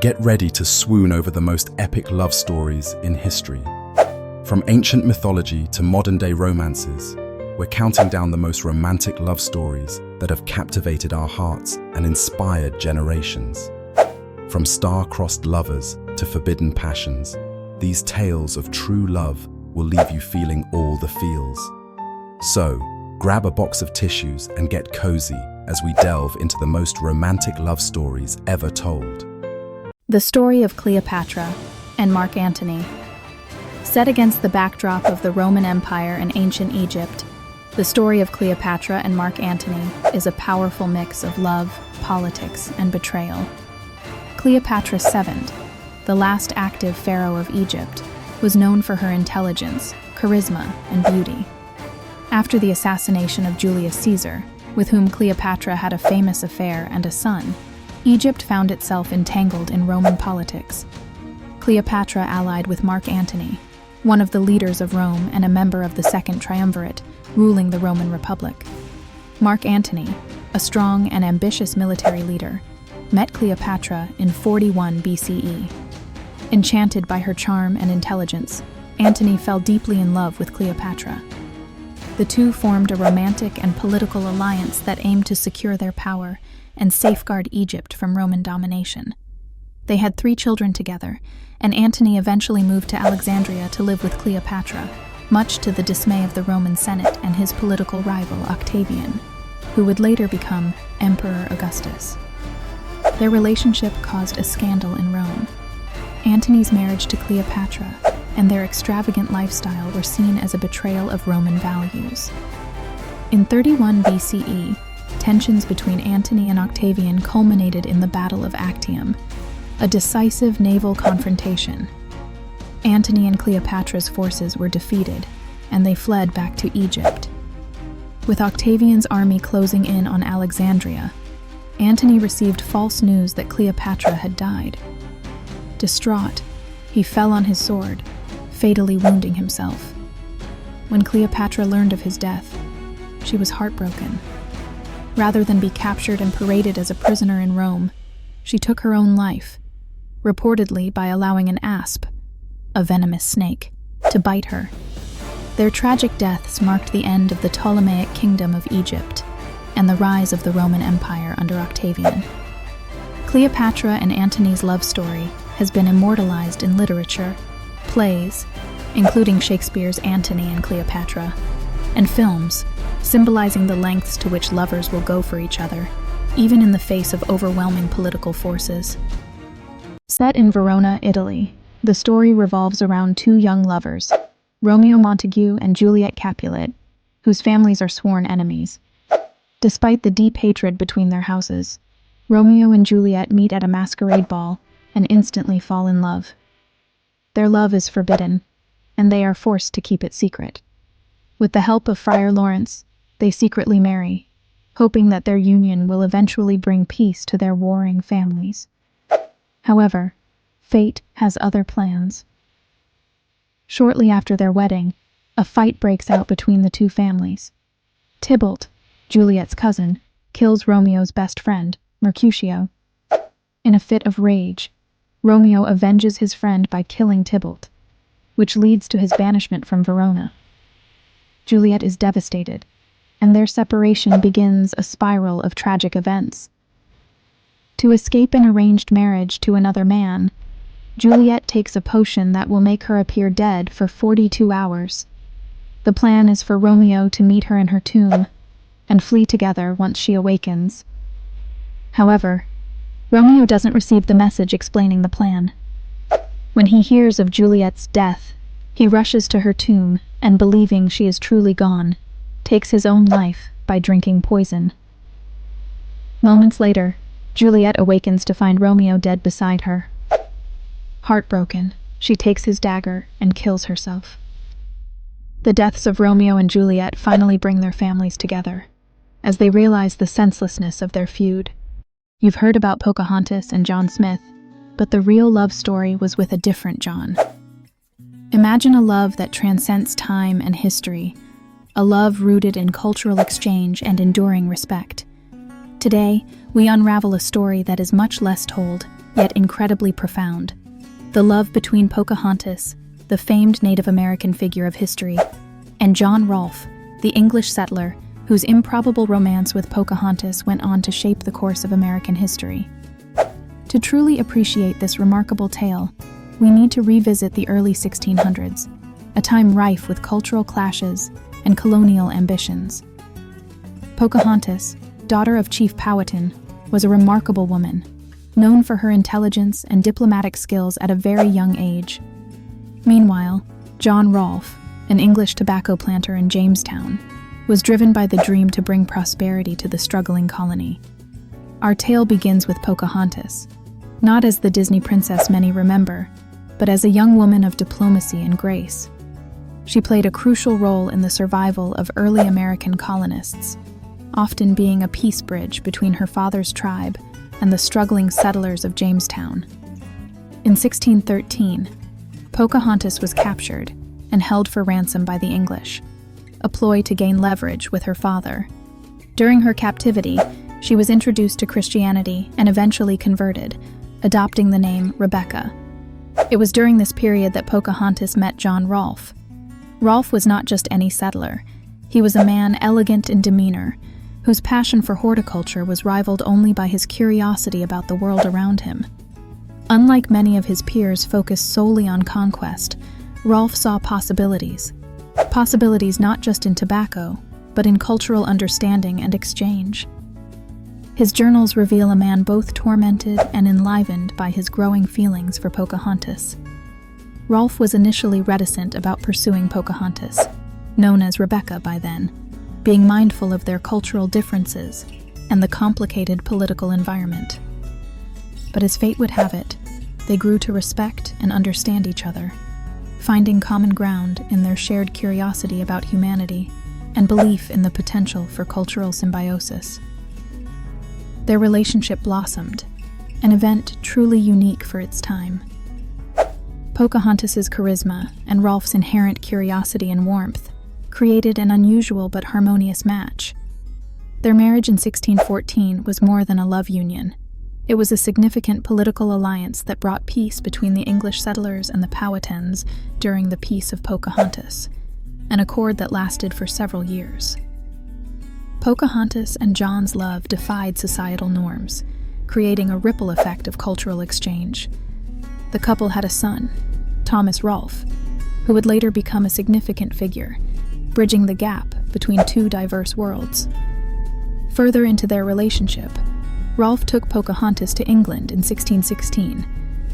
Get ready to swoon over the most epic love stories in history. From ancient mythology to modern-day romances, we're counting down the most romantic love stories that have captivated our hearts and inspired generations. From star-crossed lovers to forbidden passions, these tales of true love will leave you feeling all the feels. So, grab a box of tissues and get cozy as we delve into the most romantic love stories ever told. The story of Cleopatra and Mark Antony. Set against the backdrop of the Roman Empire and ancient Egypt, the story of Cleopatra and Mark Antony is a powerful mix of love, politics, and betrayal. Cleopatra VII, the last active pharaoh of Egypt, was known for her intelligence, charisma, and beauty. After the assassination of Julius Caesar, with whom Cleopatra had a famous affair and a son, Egypt found itself entangled in Roman politics. Cleopatra allied with Mark Antony, one of the leaders of Rome and a member of the Second Triumvirate, ruling the Roman Republic. Mark Antony, a strong and ambitious military leader, met Cleopatra in 41 BCE. Enchanted by her charm and intelligence, Antony fell deeply in love with Cleopatra. The two formed a romantic and political alliance that aimed to secure their power and safeguard Egypt from Roman domination. They had 3 children together, and Antony eventually moved to Alexandria to live with Cleopatra, much to the dismay of the Roman Senate and his political rival Octavian, who would later become Emperor Augustus. Their relationship caused a scandal in Rome. Antony's marriage to Cleopatra and their extravagant lifestyle were seen as a betrayal of Roman values. In 31 BCE, tensions between Antony and Octavian culminated in the Battle of Actium, a decisive naval confrontation. Antony and Cleopatra's forces were defeated, and they fled back to Egypt. With Octavian's army closing in on Alexandria, Antony received false news that Cleopatra had died. Distraught, he fell on his sword, fatally wounding himself. When Cleopatra learned of his death, she was heartbroken. Rather than be captured and paraded as a prisoner in Rome, she took her own life, reportedly by allowing an asp, a venomous snake, to bite her. Their tragic deaths marked the end of the Ptolemaic kingdom of Egypt and the rise of the Roman Empire under Octavian. Cleopatra and Antony's love story has been immortalized in literature, plays, including Shakespeare's Antony and Cleopatra, and films, symbolizing the lengths to which lovers will go for each other, even in the face of overwhelming political forces. Set in Verona, Italy, the story revolves around 2 young lovers, Romeo Montague and Juliet Capulet, whose families are sworn enemies. Despite the deep hatred between their houses, Romeo and Juliet meet at a masquerade ball and instantly fall in love. Their love is forbidden, and they are forced to keep it secret. With the help of Friar Lawrence, they secretly marry, hoping that their union will eventually bring peace to their warring families. However, fate has other plans. Shortly after their wedding, a fight breaks out between the 2 families. Tybalt, Juliet's cousin, kills Romeo's best friend, Mercutio. In a fit of rage, Romeo avenges his friend by killing Tybalt, which leads to his banishment from Verona. Juliet is devastated, and their separation begins a spiral of tragic events. To escape an arranged marriage to another man, Juliet takes a potion that will make her appear dead for 42 hours. The plan is for Romeo to meet her in her tomb and flee together once she awakens. However, Romeo doesn't receive the message explaining the plan. When he hears of Juliet's death, he rushes to her tomb and, believing she is truly gone, takes his own life by drinking poison. Moments later, Juliet awakens to find Romeo dead beside her. Heartbroken, she takes his dagger and kills herself. The deaths of Romeo and Juliet finally bring their families together, as they realize the senselessness of their feud. You've heard about Pocahontas and John Smith, but the real love story was with a different John. Imagine a love that transcends time and history, a love rooted in cultural exchange and enduring respect. Today, we unravel a story that is much less told yet incredibly profound. The love between Pocahontas, the famed Native American figure of history, and John Rolfe, the English settler whose improbable romance with Pocahontas went on to shape the course of American history. To truly appreciate this remarkable tale, we need to revisit the early 1600s, a time rife with cultural clashes and colonial ambitions. Pocahontas, daughter of Chief Powhatan, was a remarkable woman, known for her intelligence and diplomatic skills at a very young age. Meanwhile, John Rolfe, an English tobacco planter in Jamestown, was driven by the dream to bring prosperity to the struggling colony. Our tale begins with Pocahontas, not as the Disney princess many remember, but as a young woman of diplomacy and grace. She played a crucial role in the survival of early American colonists, often being a peace bridge between her father's tribe and the struggling settlers of Jamestown. In 1613, Pocahontas was captured and held for ransom by the English, a ploy to gain leverage with her father. During her captivity, she was introduced to Christianity and eventually converted, adopting the name Rebecca. It was during this period that Pocahontas met John Rolfe. Rolfe was not just any settler. He was a man elegant in demeanor, whose passion for horticulture was rivaled only by his curiosity about the world around him. Unlike many of his peers focused solely on conquest, Rolfe saw possibilities not just in tobacco, but in cultural understanding and exchange. His journals reveal a man both tormented and enlivened by his growing feelings for Pocahontas. Rolfe was initially reticent about pursuing Pocahontas, known as Rebecca by then, being mindful of their cultural differences and the complicated political environment. But as fate would have it, they grew to respect and understand each other, finding common ground in their shared curiosity about humanity and belief in the potential for cultural symbiosis. Their relationship blossomed, an event truly unique for its time. Pocahontas's charisma and Rolfe's inherent curiosity and warmth created an unusual but harmonious match. Their marriage in 1614 was more than a love union. It was a significant political alliance that brought peace between the English settlers and the Powhatans during the Peace of Pocahontas, an accord that lasted for several years. Pocahontas and John's love defied societal norms, creating a ripple effect of cultural exchange. The couple had a son, Thomas Rolfe, who would later become a significant figure, bridging the gap between two diverse worlds. Further into their relationship, Rolfe took Pocahontas to England in 1616,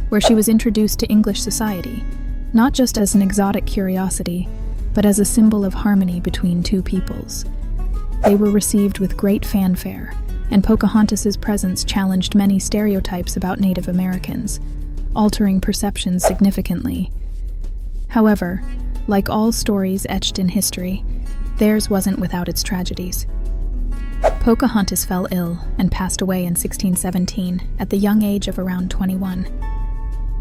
where she was introduced to English society, not just as an exotic curiosity, but as a symbol of harmony between two peoples. They were received with great fanfare, and Pocahontas's presence challenged many stereotypes about Native Americans, altering perceptions significantly. However, like all stories etched in history, theirs wasn't without its tragedies. Pocahontas fell ill and passed away in 1617 at the young age of around 21.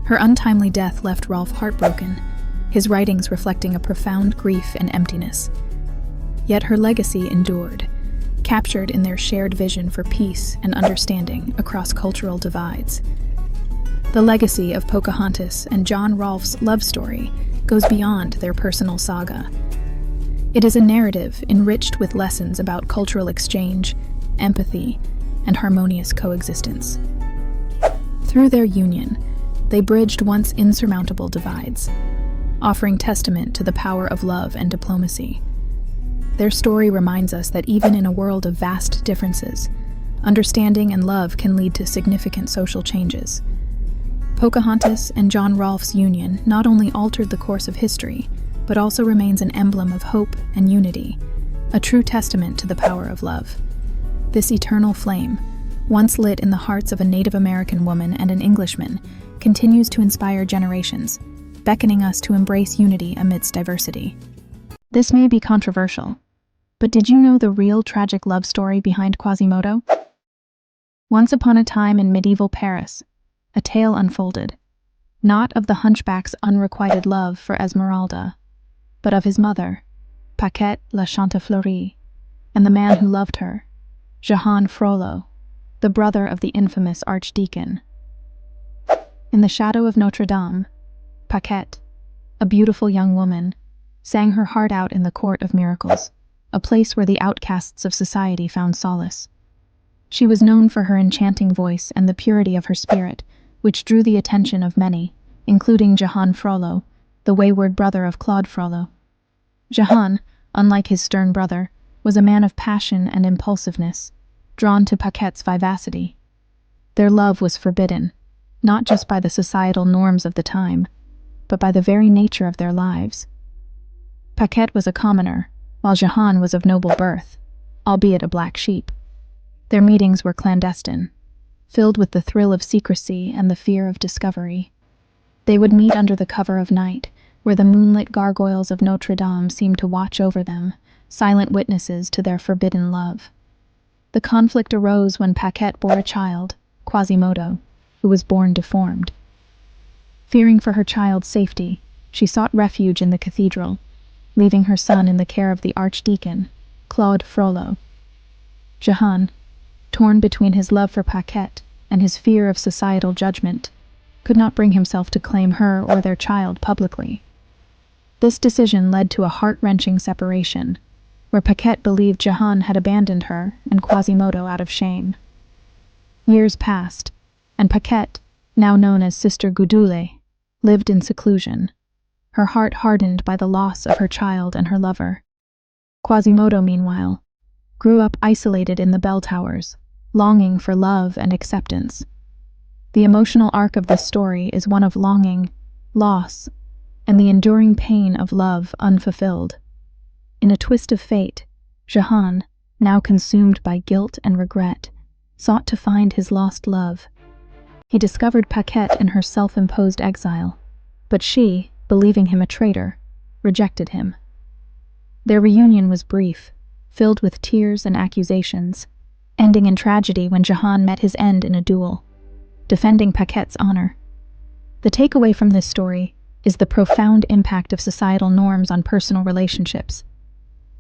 Her untimely death left Rolfe heartbroken, his writings reflecting a profound grief and emptiness. Yet her legacy endured, captured in their shared vision for peace and understanding across cultural divides. The legacy of Pocahontas and John Rolfe's love story goes beyond their personal saga. It is a narrative enriched with lessons about cultural exchange, empathy, and harmonious coexistence. Through their union, they bridged once insurmountable divides, offering testament to the power of love and diplomacy. Their story reminds us that even in a world of vast differences, understanding and love can lead to significant social changes. Pocahontas and John Rolfe's union not only altered the course of history, but also remains an emblem of hope and unity, a true testament to the power of love. This eternal flame, once lit in the hearts of a Native American woman and an Englishman, continues to inspire generations, beckoning us to embrace unity amidst diversity. This may be controversial, but did you know the real tragic love story behind Quasimodo? Once upon a time in medieval Paris, a tale unfolded, not of the hunchback's unrequited love for Esmeralda, but of his mother, Paquette la Chantefleurie, and the man who loved her, Jehan Frollo, the brother of the infamous archdeacon. In the shadow of Notre Dame, Paquette, a beautiful young woman, sang her heart out in the Court of Miracles, a place where the outcasts of society found solace. She was known for her enchanting voice and the purity of her spirit, which drew the attention of many, including Jehan Frollo, the wayward brother of Claude Frollo. Jehan, unlike his stern brother, was a man of passion and impulsiveness, drawn to Paquette's vivacity. Their love was forbidden, not just by the societal norms of the time, but by the very nature of their lives. Paquette was a commoner, while Jehan was of noble birth, albeit a black sheep. Their meetings were clandestine, filled with the thrill of secrecy and the fear of discovery. They would meet under the cover of night, where the moonlit gargoyles of Notre Dame seemed to watch over them, silent witnesses to their forbidden love. The conflict arose when Paquette bore a child, Quasimodo, who was born deformed. Fearing for her child's safety, she sought refuge in the cathedral, leaving her son in the care of the archdeacon, Claude Frollo. Jehan, torn between his love for Paquette and his fear of societal judgment, could not bring himself to claim her or their child publicly. This decision led to a heart-wrenching separation, where Paquette believed Jehan had abandoned her and Quasimodo out of shame. Years passed, and Paquette, now known as Sister Gudule, lived in seclusion, her heart hardened by the loss of her child and her lover. Quasimodo, meanwhile, grew up isolated in the bell towers, longing for love and acceptance. The emotional arc of this story is one of longing, loss, and the enduring pain of love unfulfilled. In a twist of fate, Jehan, now consumed by guilt and regret, sought to find his lost love. He discovered Paquette in her self-imposed exile, but she, believing him a traitor, rejected him. Their reunion was brief, filled with tears and accusations, ending in tragedy when Jehan met his end in a duel, defending Paquette's honor. The takeaway from this story is the profound impact of societal norms on personal relationships.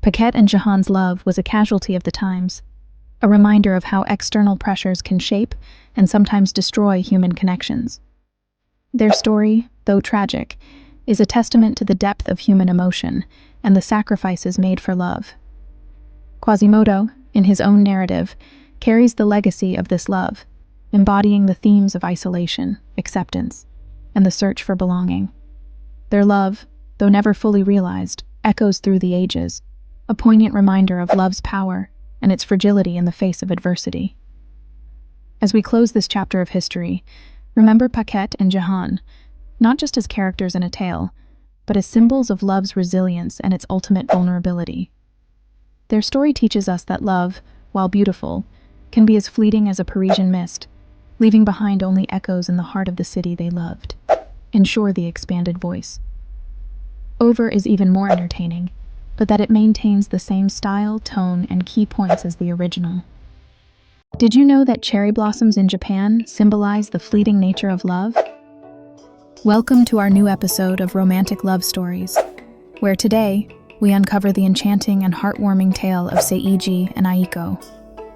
Paquette and Jehan's love was a casualty of the times, a reminder of how external pressures can shape and sometimes destroy human connections. Their story, though tragic, is a testament to the depth of human emotion and the sacrifices made for love. Quasimodo, in his own narrative, carries the legacy of this love, embodying the themes of isolation, acceptance, and the search for belonging. Their love, though never fully realized, echoes through the ages, a poignant reminder of love's power and its fragility in the face of adversity. As we close this chapter of history, remember Paquette and Jehan, not just as characters in a tale, but as symbols of love's resilience and its ultimate vulnerability. Their story teaches us that love, while beautiful, can be as fleeting as a Parisian mist, leaving behind only echoes in the heart of the city they loved. Ensure the expanded voice. Over is even more entertaining, but that it maintains the same style, tone, and key points as the original. Did you know that cherry blossoms in Japan symbolize the fleeting nature of love? Welcome to our new episode of Romantic Love Stories, where today we uncover the enchanting and heartwarming tale of Seiji and Aiko,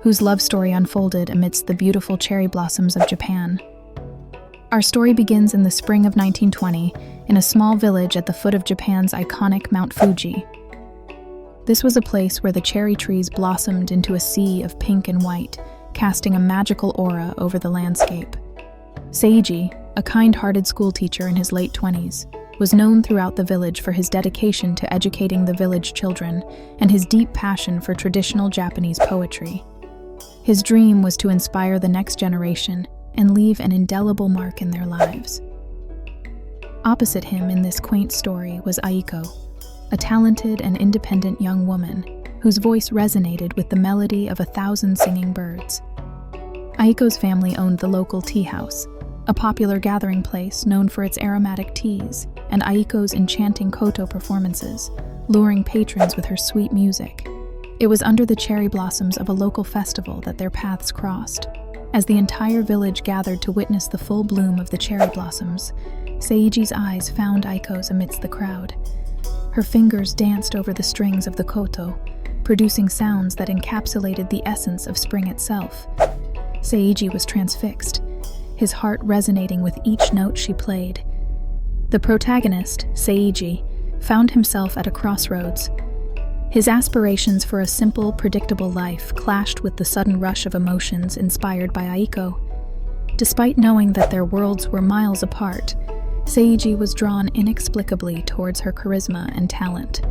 whose love story unfolded amidst the beautiful cherry blossoms of Japan. Our story begins in the spring of 1920 in a small village at the foot of Japan's iconic Mount Fuji. This was a place where the cherry trees blossomed into a sea of pink and white, casting a magical aura over the landscape. Seiji, a kind-hearted schoolteacher in his late 20s, was known throughout the village for his dedication to educating the village children and his deep passion for traditional Japanese poetry. His dream was to inspire the next generation and leave an indelible mark in their lives. Opposite him in this quaint story was Aiko, a talented and independent young woman whose voice resonated with the melody of 1,000 singing birds. Aiko's family owned the local tea house, a popular gathering place known for its aromatic teas and Aiko's enchanting koto performances, luring patrons with her sweet music. It was under the cherry blossoms of a local festival that their paths crossed. As the entire village gathered to witness the full bloom of the cherry blossoms, Seiji's eyes found Aiko's amidst the crowd. Her fingers danced over the strings of the koto, producing sounds that encapsulated the essence of spring itself. Seiji was transfixed. his heart resonating with each note she played. The protagonist, Seiji, found himself at a crossroads. His aspirations for a simple, predictable life clashed with the sudden rush of emotions inspired by Aiko. Despite knowing that their worlds were miles apart, Seiji was drawn inexplicably towards her charisma and talent.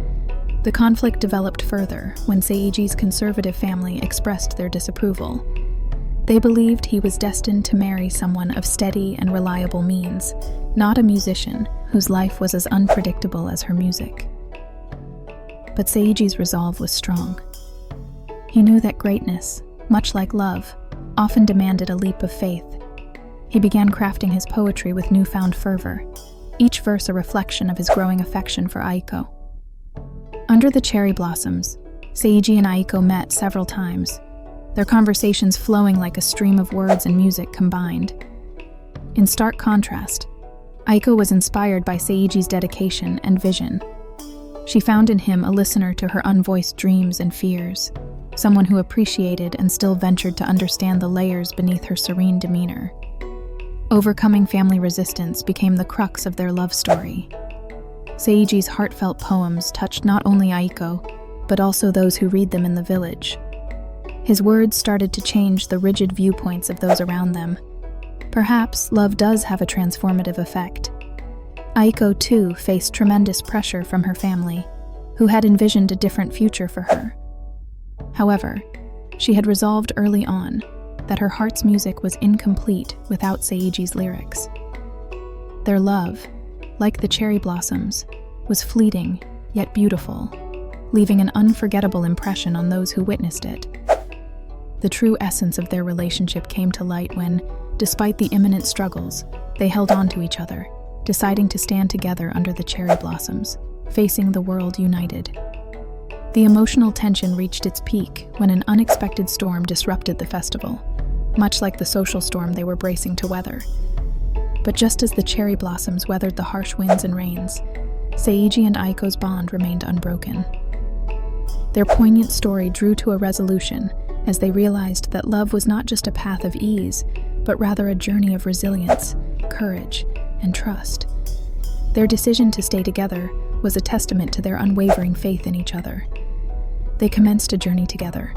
The conflict developed further when Seiji's conservative family expressed their disapproval. They believed he was destined to marry someone of steady and reliable means, not a musician whose life was as unpredictable as her music. But Seiji's resolve was strong. He knew that greatness, much like love, often demanded a leap of faith. He began crafting his poetry with newfound fervor, each verse a reflection of his growing affection for Aiko. Under the cherry blossoms, Seiji and Aiko met several times, their conversations flowing like a stream of words and music combined. In stark contrast, Aiko was inspired by Seiji's dedication and vision. She found in him a listener to her unvoiced dreams and fears, someone who appreciated and still ventured to understand the layers beneath her serene demeanor. Overcoming family resistance became the crux of their love story. Seiji's heartfelt poems touched not only Aiko, but also those who read them in the village. His words started to change the rigid viewpoints of those around them. Perhaps love does have a transformative effect. Aiko, too, faced tremendous pressure from her family, who had envisioned a different future for her. However, she had resolved early on that her heart's music was incomplete without Seiji's lyrics. Their love, like the cherry blossoms, was fleeting yet beautiful, leaving an unforgettable impression on those who witnessed it. The true essence of their relationship came to light when, despite the imminent struggles, they held on to each other, deciding to stand together under the cherry blossoms, facing the world united. The emotional tension reached its peak when an unexpected storm disrupted the festival, much like the social storm they were bracing to weather. But just as the cherry blossoms weathered the harsh winds and rains, Seiji and Aiko's bond remained unbroken. Their poignant story drew to a resolution as they realized that love was not just a path of ease, but rather a journey of resilience, courage, and trust. Their decision to stay together was a testament to their unwavering faith in each other. They commenced a journey together,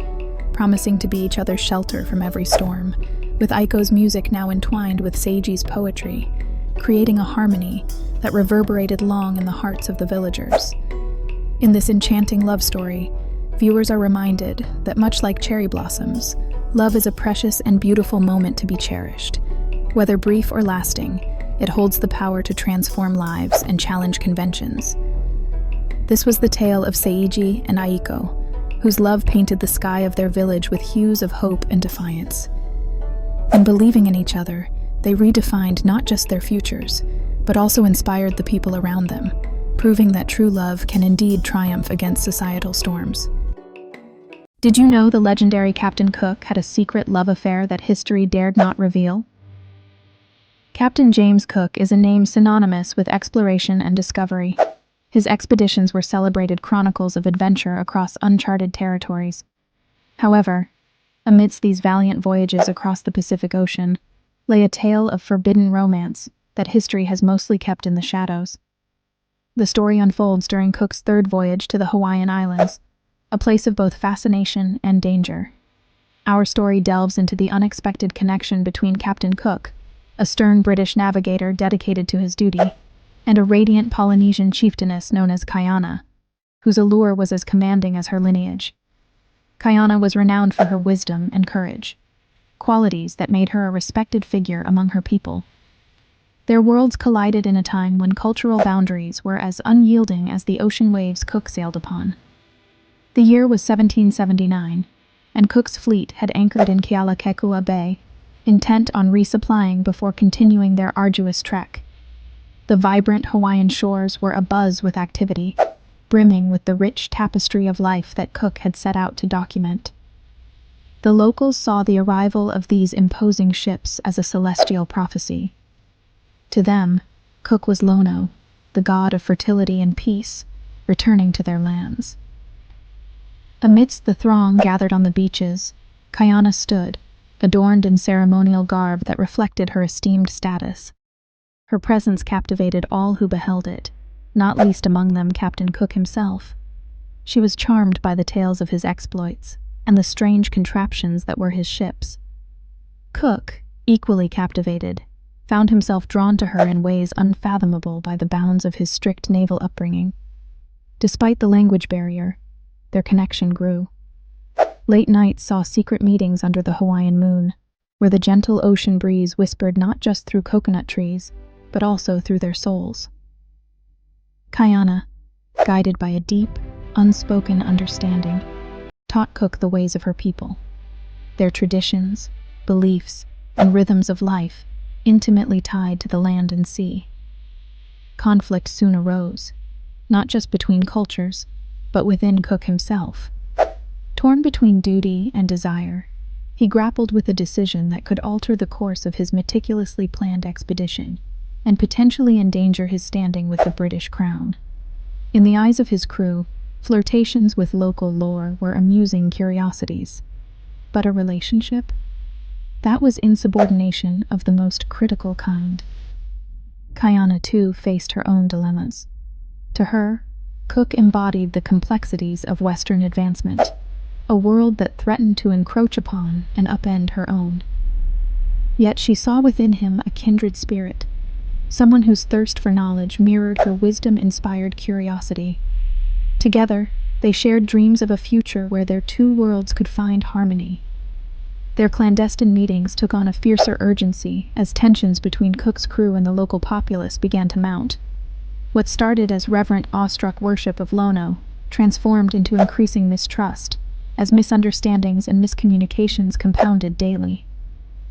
promising to be each other's shelter from every storm, with Aiko's music now entwined with Seiji's poetry, creating a harmony that reverberated long in the hearts of the villagers. In this enchanting love story, viewers are reminded that much like cherry blossoms, love is a precious and beautiful moment to be cherished. Whether brief or lasting, it holds the power to transform lives and challenge conventions. This was the tale of Seiji and Aiko, whose love painted the sky of their village with hues of hope and defiance. In believing in each other, they redefined not just their futures, but also inspired the people around them, proving that true love can indeed triumph against societal storms. Did you know the legendary Captain Cook had a secret love affair that history dared not reveal? Captain James Cook is a name synonymous with exploration and discovery. His expeditions were celebrated chronicles of adventure across uncharted territories. However, amidst these valiant voyages across the Pacific Ocean, lay a tale of forbidden romance that history has mostly kept in the shadows. The story unfolds during Cook's third voyage to the Hawaiian Islands, a place of both fascination and danger. Our story delves into the unexpected connection between Captain Cook, a stern British navigator dedicated to his duty, and a radiant Polynesian chieftainess known as Kaiana, whose allure was as commanding as her lineage. Kaiana was renowned for her wisdom and courage, qualities that made her a respected figure among her people. Their worlds collided in a time when cultural boundaries were as unyielding as the ocean waves Cook sailed upon. The year was 1779, and Cook's fleet had anchored in Kealakekua Bay, intent on resupplying before continuing their arduous trek. The vibrant Hawaiian shores were abuzz with activity, brimming with the rich tapestry of life that Cook had set out to document. The locals saw the arrival of these imposing ships as a celestial prophecy. To them, Cook was Lono, the god of fertility and peace, returning to their lands. Amidst the throng gathered on the beaches, Kaiana stood, adorned in ceremonial garb that reflected her esteemed status. Her presence captivated all who beheld it, not least among them Captain Cook himself. She was charmed by the tales of his exploits and the strange contraptions that were his ships. Cook, equally captivated, found himself drawn to her in ways unfathomable by the bounds of his strict naval upbringing. Despite the language barrier, their connection grew. Late nights saw secret meetings under the Hawaiian moon, where the gentle ocean breeze whispered not just through coconut trees, but also through their souls. Kayana, guided by a deep, unspoken understanding, taught Cook the ways of her people, their traditions, beliefs, and rhythms of life intimately tied to the land and sea. Conflict soon arose, not just between cultures, but within Cook himself. Torn between duty and desire, he grappled with a decision that could alter the course of his meticulously planned expedition and potentially endanger his standing with the British crown. In the eyes of his crew, flirtations with local lore were amusing curiosities. But a relationship? That was insubordination of the most critical kind. Kayana, too, faced her own dilemmas. To her, Cook embodied the complexities of Western advancement, a world that threatened to encroach upon and upend her own. Yet she saw within him a kindred spirit, someone whose thirst for knowledge mirrored her wisdom-inspired curiosity. Together, they shared dreams of a future where their two worlds could find harmony. Their clandestine meetings took on a fiercer urgency as tensions between Cook's crew and the local populace began to mount. What started as reverent, awestruck worship of Lono transformed into increasing mistrust, as misunderstandings and miscommunications compounded daily.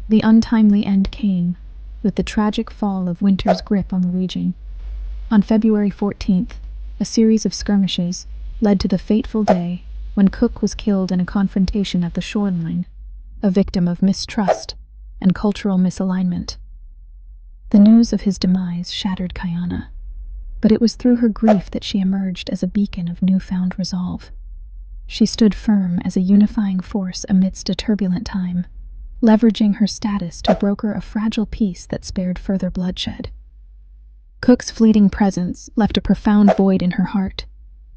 The untimely end came, with the tragic fall of winter's grip on the region. On February 14th, a series of skirmishes led to the fateful day when Cook was killed in a confrontation at the shoreline, a victim of mistrust and cultural misalignment. The news of his demise shattered Kayana, but it was through her grief that she emerged as a beacon of newfound resolve. She stood firm as a unifying force amidst a turbulent time, leveraging her status to broker a fragile peace that spared further bloodshed. Cook's fleeting presence left a profound void in her heart,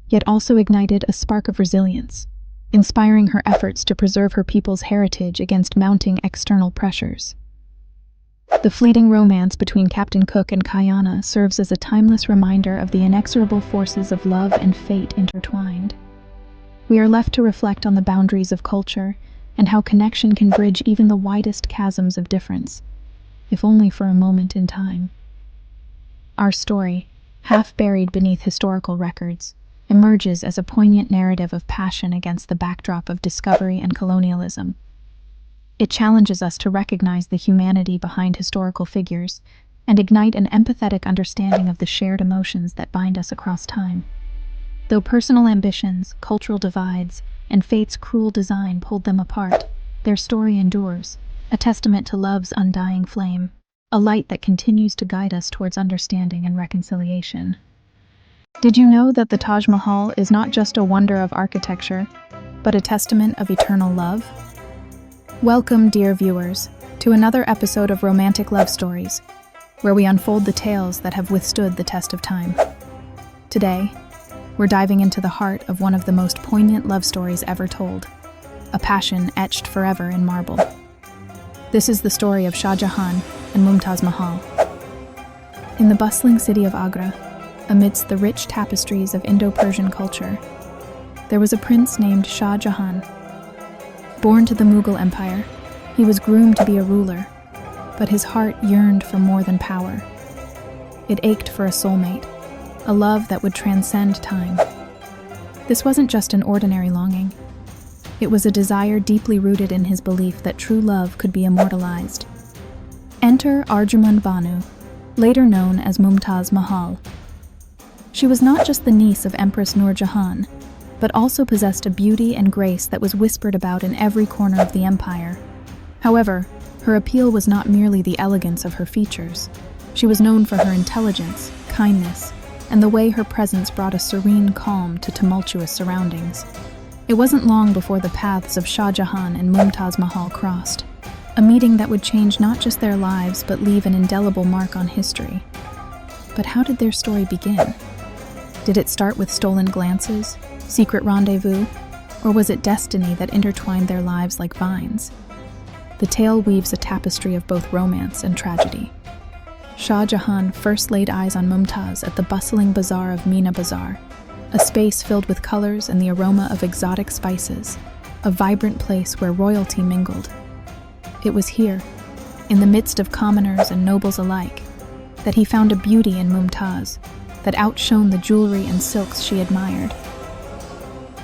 yet also ignited a spark of resilience, inspiring her efforts to preserve her people's heritage against mounting external pressures. The fleeting romance between Captain Cook and Kayana serves as a timeless reminder of the inexorable forces of love and fate intertwined. We are left to reflect on the boundaries of culture and how connection can bridge even the widest chasms of difference, if only for a moment in time. Our story, half buried beneath historical records, emerges as a poignant narrative of passion against the backdrop of discovery and colonialism. It challenges us to recognize the humanity behind historical figures and ignite an empathetic understanding of the shared emotions that bind us across time. Though personal ambitions, cultural divides, and fate's cruel design pulled them apart, their story endures, a testament to love's undying flame, a light that continues to guide us towards understanding and reconciliation. Did you know that the Taj Mahal is not just a wonder of architecture, but a testament of eternal love? Welcome, dear viewers, to another episode of Romantic Love Stories, where we unfold the tales that have withstood the test of time. Today, we're diving into the heart of one of the most poignant love stories ever told, a passion etched forever in marble. This is the story of Shah Jahan and Mumtaz Mahal. In the bustling city of Agra, amidst the rich tapestries of Indo-Persian culture, there was a prince named Shah Jahan. Born to the Mughal Empire, he was groomed to be a ruler, but his heart yearned for more than power. It ached for a soulmate, a love that would transcend time. This wasn't just an ordinary longing. It was a desire deeply rooted in his belief that true love could be immortalized. Enter Arjumand Banu, later known as Mumtaz Mahal. She was not just the niece of Empress Nur Jahan, but also possessed a beauty and grace that was whispered about in every corner of the empire. However, her appeal was not merely the elegance of her features. She was known for her intelligence, kindness, and the way her presence brought a serene calm to tumultuous surroundings. It wasn't long before the paths of Shah Jahan and Mumtaz Mahal crossed. a meeting that would change not just their lives but leave an indelible mark on history. But how did their story begin? Did it start with stolen glances, secret rendezvous, or was it destiny that intertwined their lives like vines? The tale weaves a tapestry of both romance and tragedy. Shah Jahan first laid eyes on Mumtaz at the bustling bazaar of Meena Bazaar, a space filled with colors and the aroma of exotic spices, a vibrant place where royalty mingled. It was here, in the midst of commoners and nobles alike, that he found a beauty in Mumtaz that outshone the jewelry and silks she admired.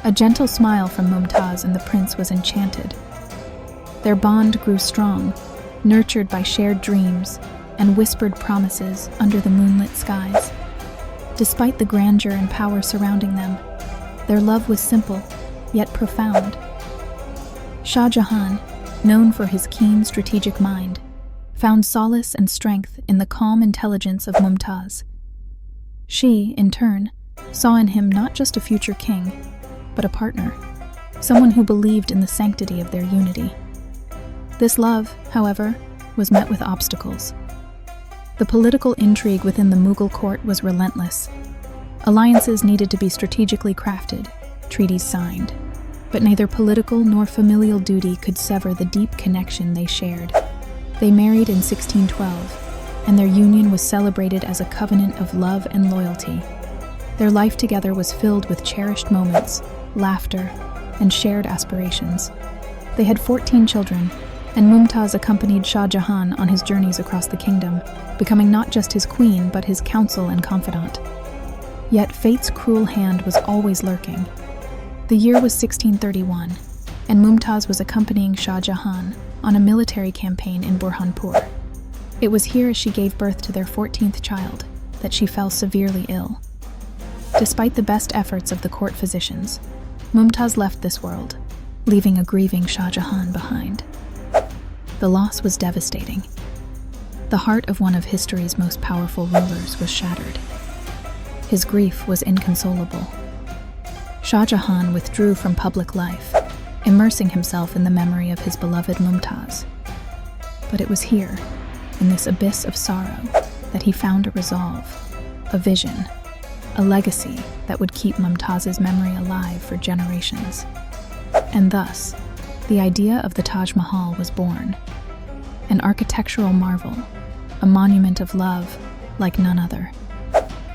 A gentle smile from Mumtaz and the prince was enchanted. Their bond grew strong, nurtured by shared dreams and whispered promises under the moonlit skies. Despite the grandeur and power surrounding them, their love was simple, yet profound. Shah Jahan, known for his keen strategic mind, found solace and strength in the calm intelligence of Mumtaz. She, in turn, saw in him not just a future king, but a partner, someone who believed in the sanctity of their unity. This love, however, was met with obstacles. The political intrigue within the Mughal court was relentless. Alliances needed to be strategically crafted, treaties signed, but neither political nor familial duty could sever the deep connection they shared. They married in 1612, and their union was celebrated as a covenant of love and loyalty. Their life together was filled with cherished moments, laughter, and shared aspirations. They had 14 children, and Mumtaz accompanied Shah Jahan on his journeys across the kingdom, becoming not just his queen but his counsel and confidant. Yet fate's cruel hand was always lurking. The year was 1631, and Mumtaz was accompanying Shah Jahan on a military campaign in Burhanpur. It was here, as she gave birth to their 14th child, that she fell severely ill. Despite the best efforts of the court physicians, Mumtaz left this world, leaving a grieving Shah Jahan behind. The loss was devastating. The heart of one of history's most powerful rulers was shattered. His grief was inconsolable. Shah Jahan withdrew from public life, immersing himself in the memory of his beloved Mumtaz. But it was here, in this abyss of sorrow, that he found a resolve, a vision, a legacy that would keep Mumtaz's memory alive for generations. And thus, the idea of the Taj Mahal was born, an architectural marvel, a monument of love like none other.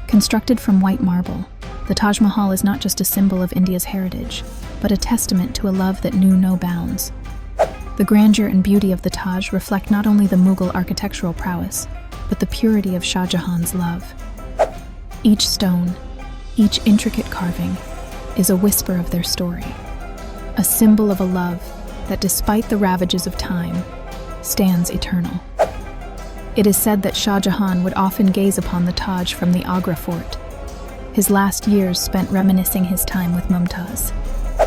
Constructed from white marble, the Taj Mahal is not just a symbol of India's heritage, but a testament to a love that knew no bounds. The grandeur and beauty of the Taj reflect not only the Mughal architectural prowess, but the purity of Shah Jahan's love. Each stone, each intricate carving, is a whisper of their story, a symbol of a love that, despite the ravages of time, stands eternal. It is said that Shah Jahan would often gaze upon the Taj from the Agra fort, his last years spent reminiscing his time with Mumtaz.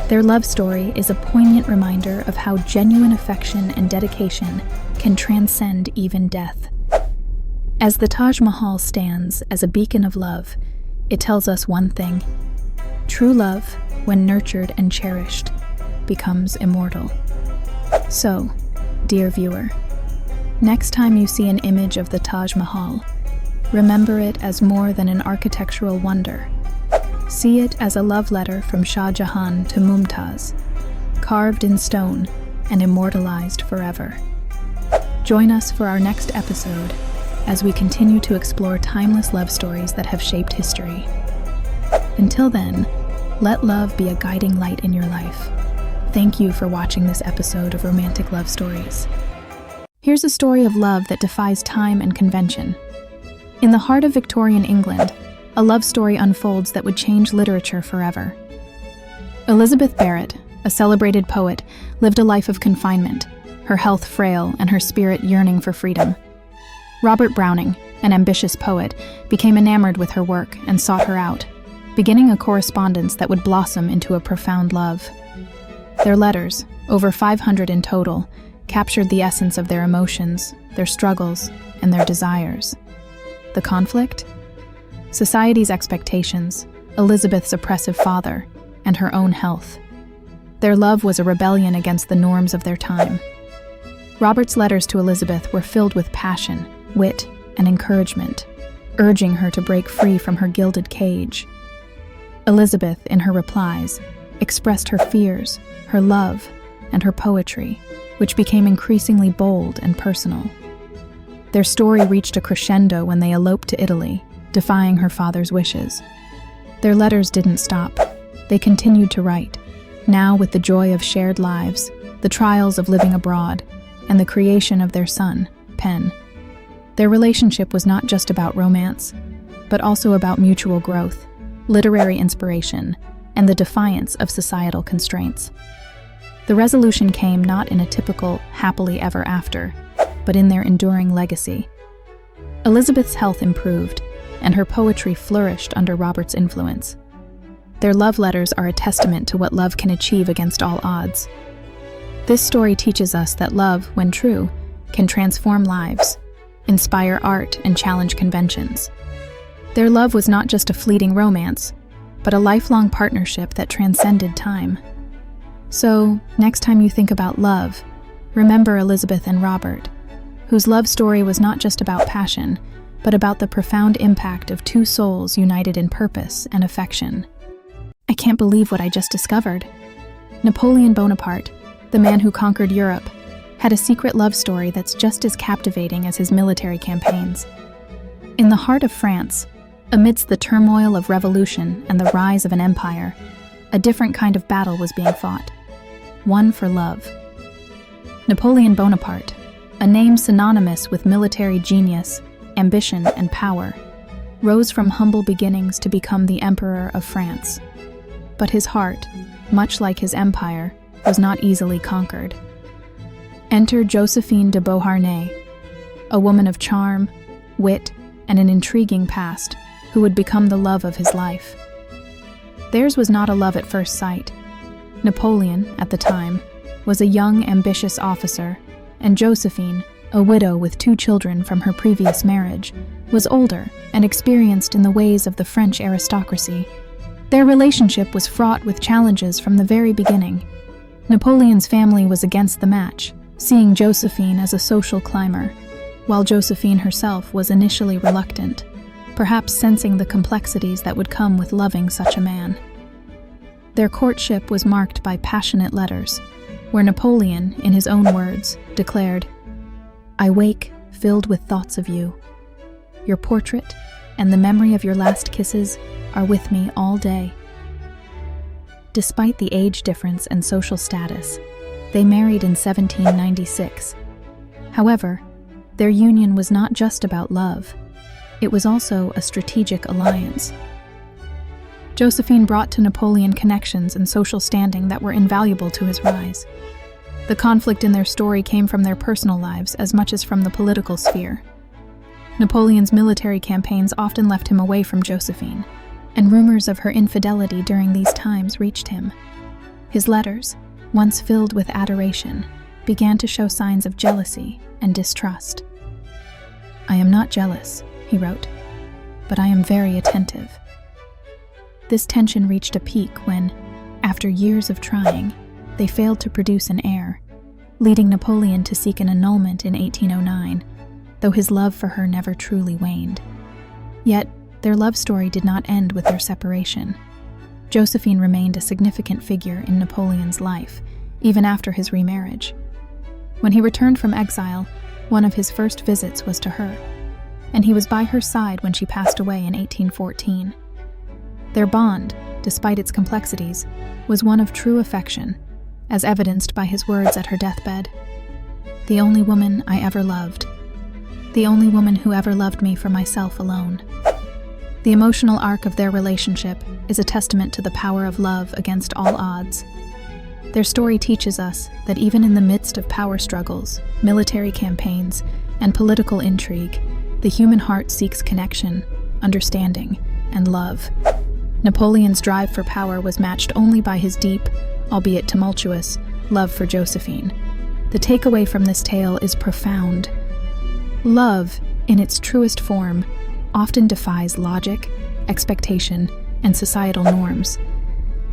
Their love story is a poignant reminder of how genuine affection and dedication can transcend even death. As the Taj Mahal stands as a beacon of love, it tells us one thing: true love, when nurtured and cherished, becomes immortal. So, dear viewer, next time you see an image of the Taj Mahal, remember it as more than an architectural wonder. See it as a love letter from Shah Jahan to Mumtaz, carved in stone and immortalized forever. Join us for our next episode as we continue to explore timeless love stories that have shaped history. Until then, let love be a guiding light in your life. Thank you for watching this episode of Romantic Love Stories. Here's a story of love that defies time and convention. In the heart of Victorian England, a love story unfolds that would change literature forever. Elizabeth Barrett, a celebrated poet, lived a life of confinement, her health frail and her spirit yearning for freedom. Robert Browning, an ambitious poet, became enamored with her work and sought her out, beginning a correspondence that would blossom into a profound love. Their letters, over 500 in total, captured the essence of their emotions, their struggles, and their desires. The conflict? Society's expectations, Elizabeth's oppressive father, and her own health. Their love was a rebellion against the norms of their time. Robert's letters to Elizabeth were filled with passion, wit, and encouragement, urging her to break free from her gilded cage. Elizabeth, in her replies, expressed her fears, her love, and her poetry, which became increasingly bold and personal. Their story reached a crescendo when they eloped to Italy, defying her father's wishes. Their letters didn't stop. They continued to write, now with the joy of shared lives, the trials of living abroad, and the creation of their son, Pen. Their relationship was not just about romance, but also about mutual growth, literary inspiration, and the defiance of societal constraints. The resolution came not in a typical happily ever after, but in their enduring legacy. Elizabeth's health improved, and her poetry flourished under Robert's influence. Their love letters are a testament to what love can achieve against all odds. This story teaches us that love, when true, can transform lives, inspire art, and challenge conventions. Their love was not just a fleeting romance, but a lifelong partnership that transcended time. So, next time you think about love, remember Elizabeth and Robert, whose love story was not just about passion, but about the profound impact of two souls united in purpose and affection. I can't believe what I just discovered. Napoleon Bonaparte, the man who conquered Europe, had a secret love story that's just as captivating as his military campaigns. In the heart of France, amidst the turmoil of revolution and the rise of an empire, a different kind of battle was being fought, one for love. Napoleon Bonaparte, a name synonymous with military genius, ambition, and power, rose from humble beginnings to become the Emperor of France. But his heart, much like his empire, was not easily conquered. Enter Josephine de Beauharnais, a woman of charm, wit, and an intriguing past, who would become the love of his life. Theirs was not a love at first sight. Napoleon, at the time, was a young, ambitious officer, and Josephine, a widow with 2 children from her previous marriage, was older and experienced in the ways of the French aristocracy. Their relationship was fraught with challenges from the very beginning. Napoleon's family was against the match, seeing Josephine as a social climber, while Josephine herself was initially reluctant, perhaps sensing the complexities that would come with loving such a man. Their courtship was marked by passionate letters, where Napoleon, in his own words, declared, "I wake filled with thoughts of you. Your portrait and the memory of your last kisses are with me all day." Despite the age difference and social status, they married in 1796. However, their union was not just about love. It was also a strategic alliance. Josephine brought to Napoleon connections and social standing that were invaluable to his rise. The conflict in their story came from their personal lives as much as from the political sphere. Napoleon's military campaigns often left him away from Josephine, and rumors of her infidelity during these times reached him. His letters, once filled with adoration, began to show signs of jealousy and distrust. "I am not jealous," he wrote, "but I am very attentive." This tension reached a peak when, after years of trying, they failed to produce an heir, leading Napoleon to seek an annulment in 1809, though his love for her never truly waned. Yet, their love story did not end with their separation. Josephine remained a significant figure in Napoleon's life, even after his remarriage. When he returned from exile, one of his first visits was to her, and he was by her side when she passed away in 1814. Their bond, despite its complexities, was one of true affection, as evidenced by his words at her deathbed. "The only woman I ever loved. The only woman who ever loved me for myself alone." The emotional arc of their relationship is a testament to the power of love against all odds. Their story teaches us that even in the midst of power struggles, military campaigns, and political intrigue, the human heart seeks connection, understanding, and love. Napoleon's drive for power was matched only by his deep, albeit tumultuous, love for Josephine. The takeaway from this tale is profound. Love, in its truest form, often defies logic, expectation, and societal norms.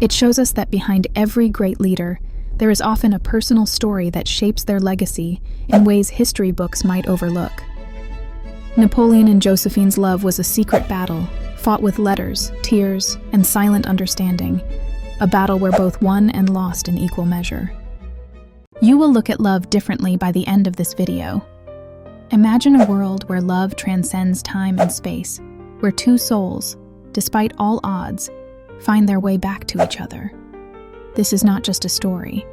It shows us that behind every great leader there is often a personal story that shapes their legacy in ways history books might overlook. Napoleon and Josephine's love was a secret battle, fought with letters, tears, and silent understanding, a battle where both won and lost in equal measure. You will look at love differently by the end of this video. Imagine a world where love transcends time and space, where two souls, despite all odds, find their way back to each other. This is not just a story.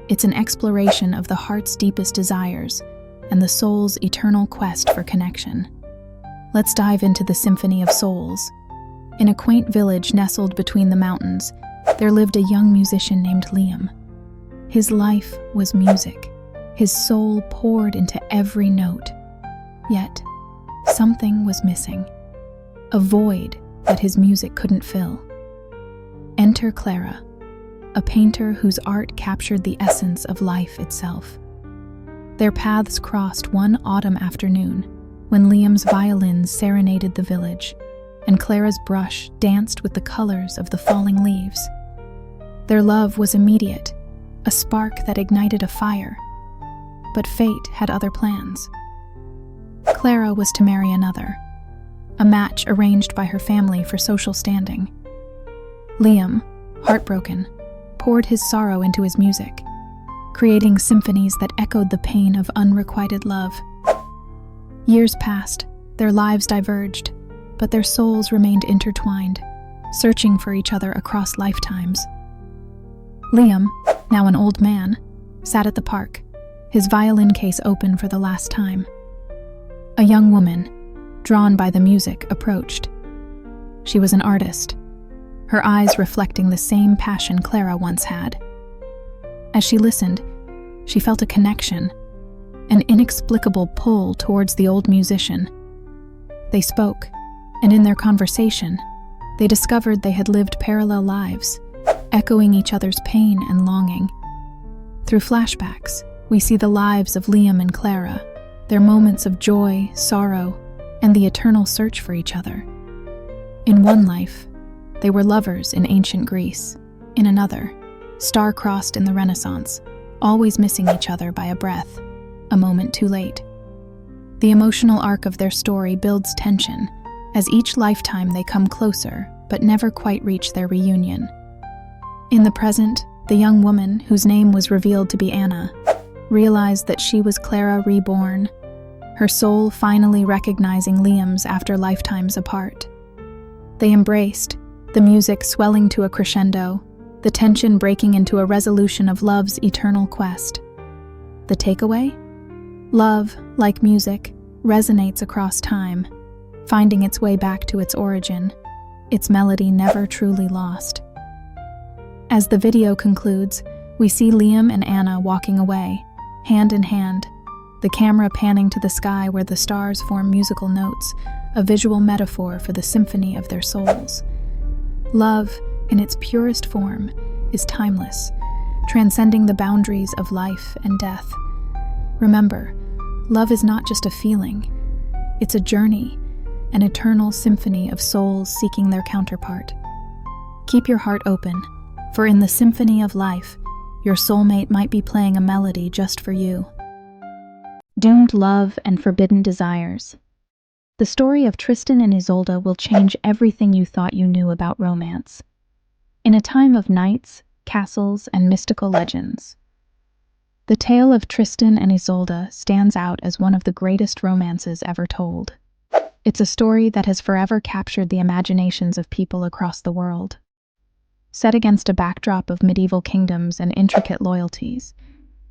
It's an exploration of the heart's deepest desires and the soul's eternal quest for connection. Let's dive into the Symphony of Souls. In a quaint village nestled between the mountains, there lived a young musician named Liam. His life was music. His soul poured into every note. Yet, something was missing. A void that his music couldn't fill. Enter Clara, a painter whose art captured the essence of life itself. Their paths crossed one autumn afternoon when Liam's violin serenaded the village and Clara's brush danced with the colors of the falling leaves. Their love was immediate, a spark that ignited a fire. But fate had other plans. Clara was to marry another, a match arranged by her family for social standing. Liam, heartbroken, poured his sorrow into his music, creating symphonies that echoed the pain of unrequited love. Years passed, their lives diverged, but their souls remained intertwined, searching for each other across lifetimes. Liam, now an old man, sat at the park, his violin case open for the last time. A young woman, drawn by the music, approached. She was an artist, her eyes reflecting the same passion Clara once had. As she listened, she felt a connection, an inexplicable pull towards the old musician. They spoke, and in their conversation, they discovered they had lived parallel lives, echoing each other's pain and longing. Through flashbacks, we see the lives of Liam and Clara, their moments of joy, sorrow, and the eternal search for each other. In one life, they were lovers in ancient Greece. In another, star-crossed in the Renaissance, always missing each other by a breath, a moment too late. The emotional arc of their story builds tension, as each lifetime they come closer, but never quite reach their reunion. In the present, the young woman, whose name was revealed to be Anna, realized that she was Clara reborn, her soul finally recognizing Liam's after lifetimes apart. They embraced, the music swelling to a crescendo, the tension breaking into a resolution of love's eternal quest. The takeaway? Love, like music, resonates across time, finding its way back to its origin, its melody never truly lost. As the video concludes, we see Liam and Anna walking away, hand in hand, the camera panning to the sky where the stars form musical notes, a visual metaphor for the symphony of their souls. Love, in its purest form, is timeless, transcending the boundaries of life and death. Remember, love is not just a feeling, it's a journey, an eternal symphony of souls seeking their counterpart. Keep your heart open, for in the symphony of life, your soulmate might be playing a melody just for you. Doomed love and forbidden desires. The story of Tristan and Isolde will change everything you thought you knew about romance. In a time of knights, castles, and mystical legends, the tale of Tristan and Isolde stands out as one of the greatest romances ever told. It's a story that has forever captured the imaginations of people across the world. Set against a backdrop of medieval kingdoms and intricate loyalties,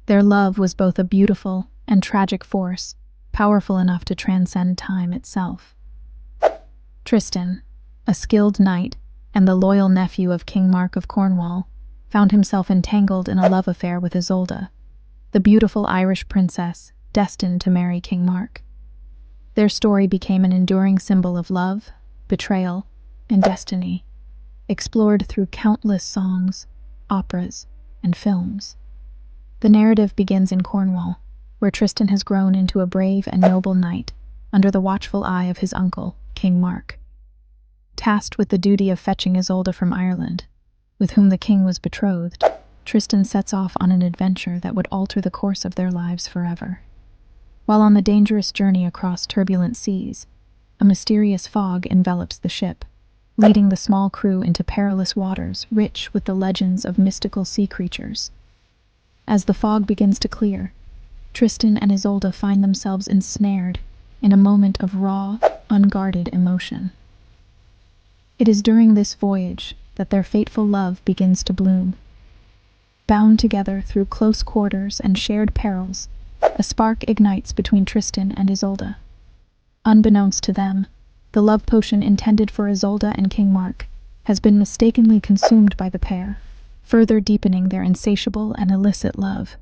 their love was both a beautiful and tragic force, powerful enough to transcend time itself. Tristan, a skilled knight and the loyal nephew of King Mark of Cornwall, found himself entangled in a love affair with Isolde, the beautiful Irish princess destined to marry King Mark. Their story became an enduring symbol of love, betrayal, and destiny, explored through countless songs, operas, and films. The narrative begins in Cornwall, where Tristan has grown into a brave and noble knight under the watchful eye of his uncle, King Mark. Tasked with the duty of fetching Isolde from Ireland, with whom the king was betrothed, Tristan sets off on an adventure that would alter the course of their lives forever. While on the dangerous journey across turbulent seas, a mysterious fog envelops the ship, leading the small crew into perilous waters rich with the legends of mystical sea creatures. As the fog begins to clear, Tristan and Isolde find themselves ensnared in a moment of raw, unguarded emotion. It is during this voyage that their fateful love begins to bloom. Bound together through close quarters and shared perils, a spark ignites between Tristan and Isolde. Unbeknownst to them, the love potion intended for Isolde and King Mark has been mistakenly consumed by the pair, further deepening their insatiable and illicit love.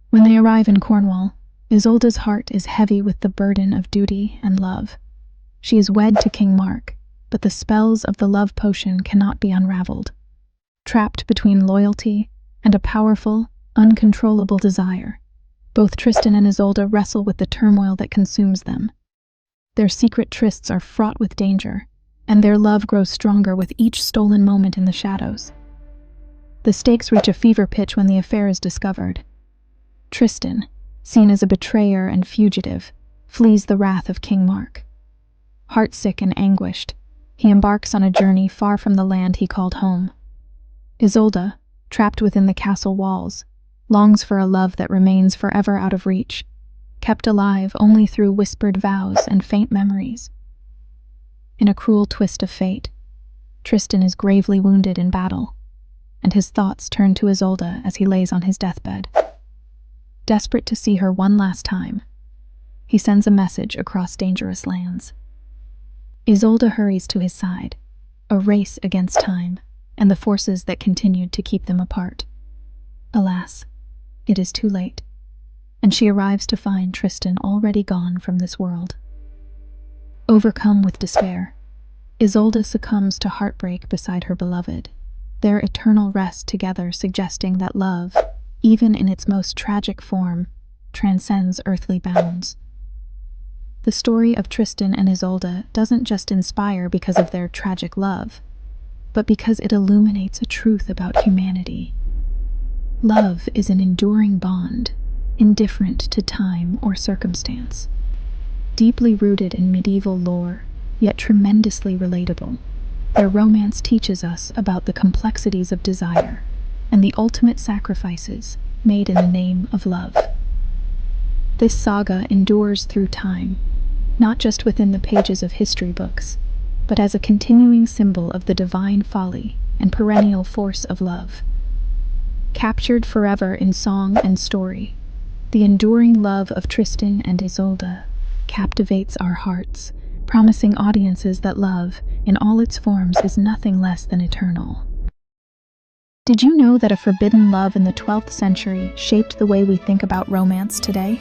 When they arrive in Cornwall, Isolde's heart is heavy with the burden of duty and love. She is wed to King Mark, but the spells of the love potion cannot be unraveled. Trapped between loyalty and a powerful, uncontrollable desire, both Tristan and Isolde wrestle with the turmoil that consumes them. Their secret trysts are fraught with danger, and their love grows stronger with each stolen moment in the shadows. The stakes reach a fever pitch when the affair is discovered. Tristan, seen as a betrayer and fugitive, flees the wrath of King Mark. Heartsick and anguished, he embarks on a journey far from the land he called home. Isolde, trapped within the castle walls, longs for a love that remains forever out of reach, kept alive only through whispered vows and faint memories. In a cruel twist of fate, Tristan is gravely wounded in battle, and his thoughts turn to Isolde as he lays on his deathbed. Desperate to see her one last time, he sends a message across dangerous lands. Isolde hurries to his side, a race against time and the forces that continued to keep them apart. Alas, it is too late, and she arrives to find Tristan already gone from this world. Overcome with despair, Isolde succumbs to heartbreak beside her beloved, their eternal rest together suggesting that love, even in its most tragic form, transcends earthly bounds. The story of Tristan and Isolde doesn't just inspire because of their tragic love, but because it illuminates a truth about humanity. Love is an enduring bond, indifferent to time or circumstance. Deeply rooted in medieval lore, yet tremendously relatable, their romance teaches us about the complexities of desire and the ultimate sacrifices made in the name of love. This saga endures through time, not just within the pages of history books, but as a continuing symbol of the divine folly and perennial force of love. Captured forever in song and story, the enduring love of Tristan and Isolde captivates our hearts, promising audiences that love, in all its forms, is nothing less than eternal. Did you know that a forbidden love in the 12th century shaped the way we think about romance today?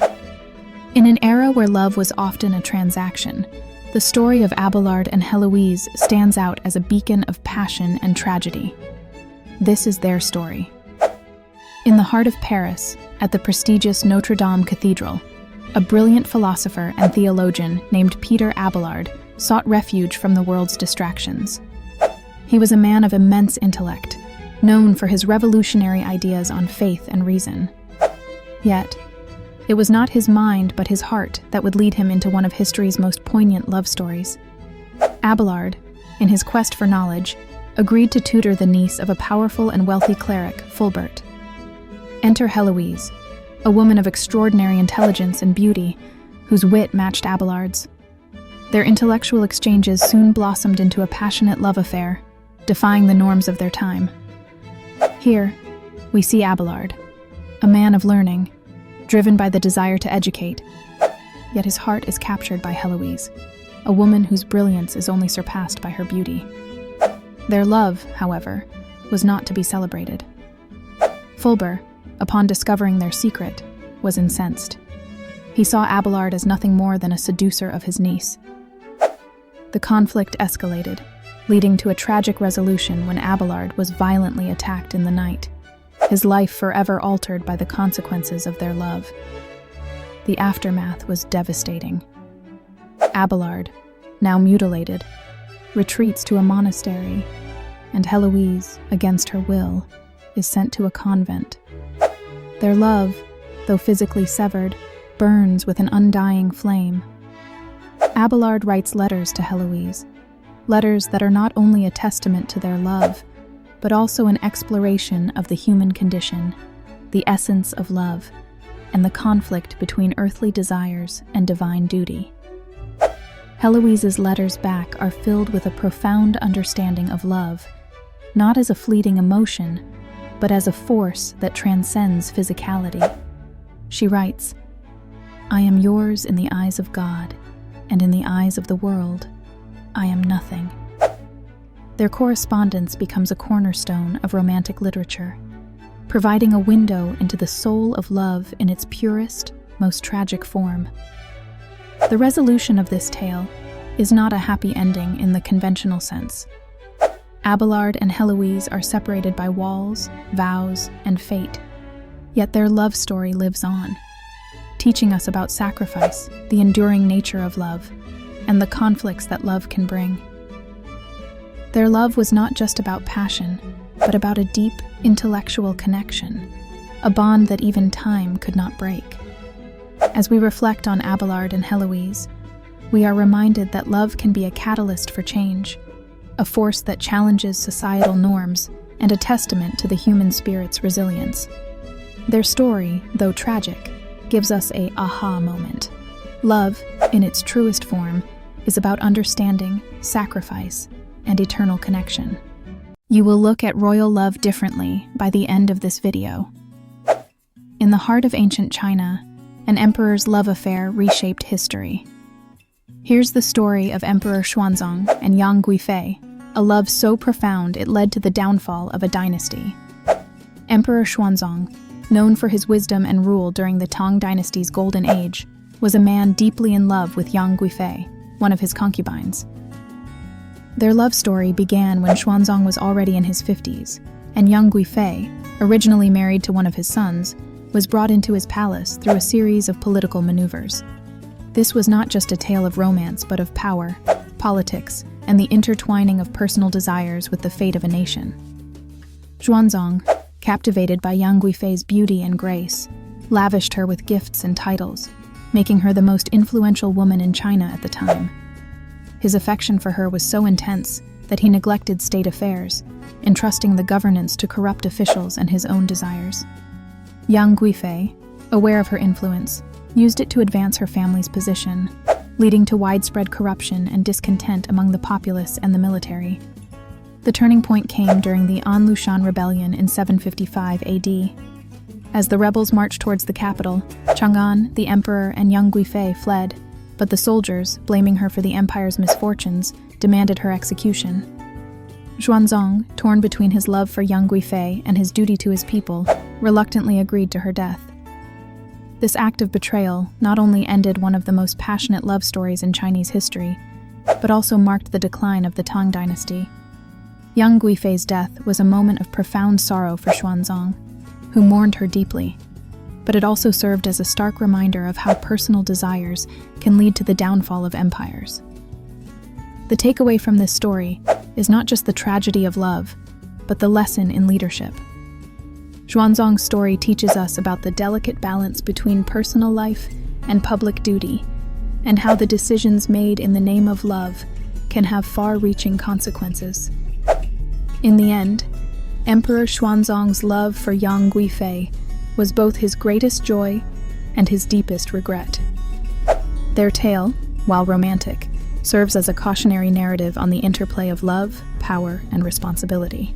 In an era where love was often a transaction, the story of Abelard and Heloise stands out as a beacon of passion and tragedy. This is their story. In the heart of Paris, at the prestigious Notre Dame Cathedral, a brilliant philosopher and theologian named Peter Abelard sought refuge from the world's distractions. He was a man of immense intellect, known for his revolutionary ideas on faith and reason. Yet, it was not his mind but his heart that would lead him into one of history's most poignant love stories. Abelard, in his quest for knowledge, agreed to tutor the niece of a powerful and wealthy cleric, Fulbert. Enter Heloise, a woman of extraordinary intelligence and beauty, whose wit matched Abelard's. Their intellectual exchanges soon blossomed into a passionate love affair, defying the norms of their time. Here, we see Abelard, a man of learning, driven by the desire to educate, yet his heart is captured by Heloise, a woman whose brilliance is only surpassed by her beauty. Their love, however, was not to be celebrated. Fulbert, upon discovering their secret, was incensed. He saw Abelard as nothing more than a seducer of his niece. The conflict escalated, leading to a tragic resolution when Abelard was violently attacked in the night, his life forever altered by the consequences of their love. The aftermath was devastating. Abelard, now mutilated, retreats to a monastery, and Heloise, against her will, is sent to a convent. Their love, though physically severed, burns with an undying flame. Abelard writes letters to Heloise, letters that are not only a testament to their love, but also an exploration of the human condition, the essence of love, and the conflict between earthly desires and divine duty. Heloise's letters back are filled with a profound understanding of love, not as a fleeting emotion, but as a force that transcends physicality. She writes, "I am yours in the eyes of God, and in the eyes of the world, I am nothing." Their correspondence becomes a cornerstone of romantic literature, providing a window into the soul of love in its purest, most tragic form. The resolution of this tale is not a happy ending in the conventional sense. Abelard and Heloise are separated by walls, vows, and fate, yet their love story lives on, teaching us about sacrifice, the enduring nature of love, and the conflicts that love can bring. Their love was not just about passion, but about a deep, intellectual connection, a bond that even time could not break. As we reflect on Abelard and Heloise, we are reminded that love can be a catalyst for change, a force that challenges societal norms, and a testament to the human spirit's resilience. Their story, though tragic, gives us a aha moment. Love, in its truest form, is about understanding, sacrifice, and eternal connection. You will look at royal love differently by the end of this video. In the heart of ancient China, an emperor's love affair reshaped history. Here's the story of Emperor Xuanzong and Yang Guifei, a love so profound it led to the downfall of a dynasty. Emperor Xuanzong, known for his wisdom and rule during the Tang dynasty's golden age, was a man deeply in love with Yang Guifei, one of his concubines. Their love story began when Xuanzong was already in his 50s, and Yang Guifei, originally married to one of his sons, was brought into his palace through a series of political maneuvers. This was not just a tale of romance, but of power, politics, and the intertwining of personal desires with the fate of a nation. Xuanzong, captivated by Yang Guifei's beauty and grace, lavished her with gifts and titles, making her the most influential woman in China at the time. His affection for her was so intense that he neglected state affairs, entrusting the governance to corrupt officials and his own desires. Yang Guifei, aware of her influence, used it to advance her family's position, leading to widespread corruption and discontent among the populace and the military. The turning point came during the An-Lushan rebellion in 755 AD. As the rebels marched towards the capital, Chang'an, the emperor, and Yang Guifei fled, but the soldiers, blaming her for the empire's misfortunes, demanded her execution. Xuanzong, torn between his love for Yang Guifei and his duty to his people, reluctantly agreed to her death. This act of betrayal not only ended one of the most passionate love stories in Chinese history, but also marked the decline of the Tang dynasty. Yang Guifei's death was a moment of profound sorrow for Xuanzong, who mourned her deeply, but it also served as a stark reminder of how personal desires can lead to the downfall of empires. The takeaway from this story is not just the tragedy of love, but the lesson in leadership. Xuanzong's story teaches us about the delicate balance between personal life and public duty, and how the decisions made in the name of love can have far-reaching consequences. In the end, Emperor Xuanzong's love for Yang Guifei was both his greatest joy and his deepest regret. Their tale, while romantic, serves as a cautionary narrative on the interplay of love, power, and responsibility.